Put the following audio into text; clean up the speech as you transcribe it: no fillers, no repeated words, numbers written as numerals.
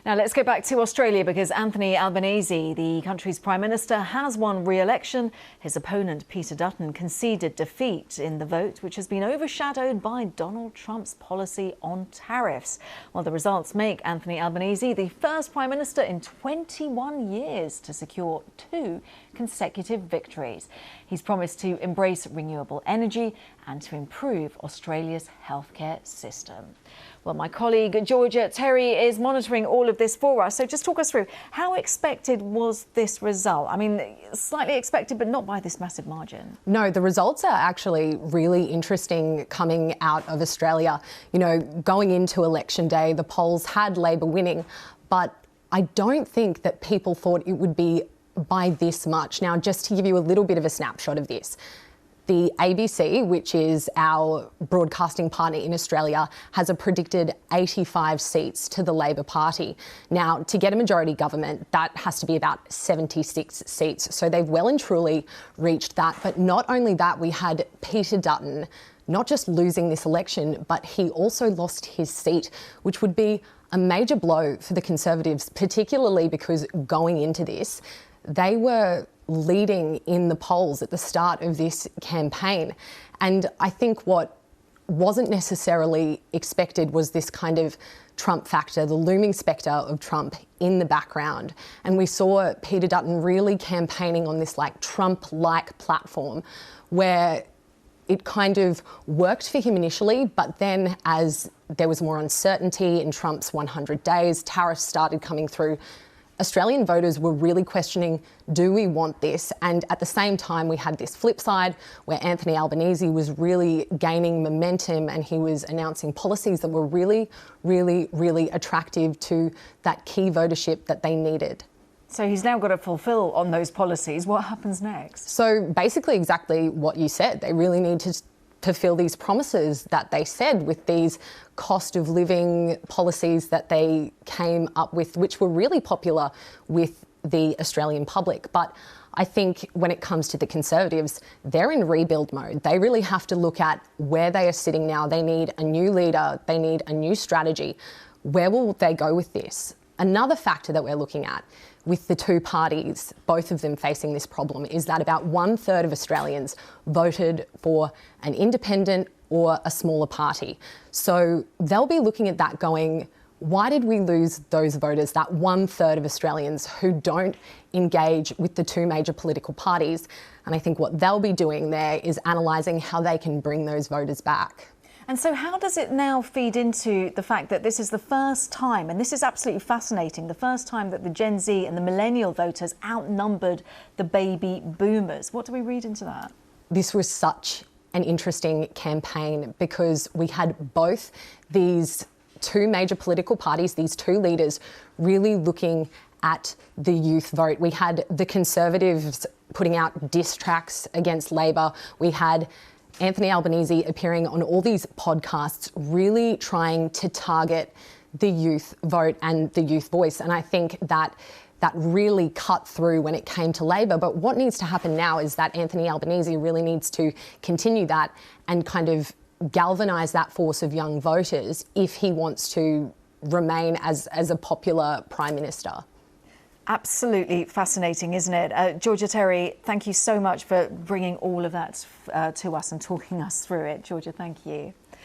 Now let's go back to Australia because Anthony Albanese, the country's Prime Minister, has won re-election. His opponent, Peter Dutton, conceded defeat in the vote, which has been overshadowed by Donald Trump's policy on tariffs. Well, the results make Anthony Albanese the first Prime Minister in 21 years to secure 2 consecutive victories. He's promised to embrace renewable energy and to improve Australia's healthcare system. Well, my colleague Georgia Terry is monitoring all of this for us. So just talk us through, how expected was this result? I mean, slightly expected, but not by this massive margin. No, the results are actually really interesting coming out of Australia. You know, going into election day, the polls had Labor winning, but I don't think that people thought it would be by this much. Now, just to give you a little bit of a snapshot of this, the ABC, which is our broadcasting partner in Australia, has a predicted 85 seats to the Labor Party. Now, to get a majority government, that has to be about 76 seats. So they've well and truly reached that. But not only that, we had Peter Dutton not just losing this election, but he also lost his seat, which would be a major blow for the Conservatives, particularly because going into this, they were leading in the polls at the start of this campaign. And I think what wasn't necessarily expected was this kind of Trump factor, the looming spectre of Trump in the background. And we saw Peter Dutton really campaigning on this like Trump-like platform where it kind of worked for him initially, but then as there was more uncertainty in Trump's 100 days, tariffs started coming through, Australian voters were really questioning, do we want this? And at the same time, we had this flip side where Anthony Albanese was really gaining momentum and he was announcing policies that were really, really, really attractive to that key votership that they needed. So he's now got to fulfil on those policies. What happens next? So basically exactly what you said. They really need to fulfill these promises that they said with these cost of living policies that they came up with, which were really popular with the Australian public. But I think when it comes to the Conservatives, they're in rebuild mode. They really have to look at where they are sitting now. They need a new leader. They need a new strategy. Where will they go with this? Another factor that we're looking at with the two parties, both of them facing this problem, is that about 1/3 of Australians voted for an independent or a smaller party. So they'll be looking at that going, why did we lose those voters, that 1/3 of Australians who don't engage with the two major political parties? And I think what they'll be doing there is analysing how they can bring those voters back. And so how does it now feed into the fact that this is the first time, and this is absolutely fascinating, the first time that the Gen Z and the millennial voters outnumbered the baby boomers? What do we read into that? This was such an interesting campaign because we had both these two major political parties, these two leaders, really looking at the youth vote. We had the Conservatives putting out diss tracks against Labor. We had Anthony Albanese appearing on all these podcasts, really trying to target the youth vote and the youth voice. And I think that really cut through when it came to Labor. But what needs to happen now is that Anthony Albanese really needs to continue that and kind of galvanise that force of young voters if he wants to remain as a popular Prime Minister. Absolutely fascinating, isn't it? Georgia Terry, thank you so much for bringing all of that to us and talking us through it. Georgia, thank you.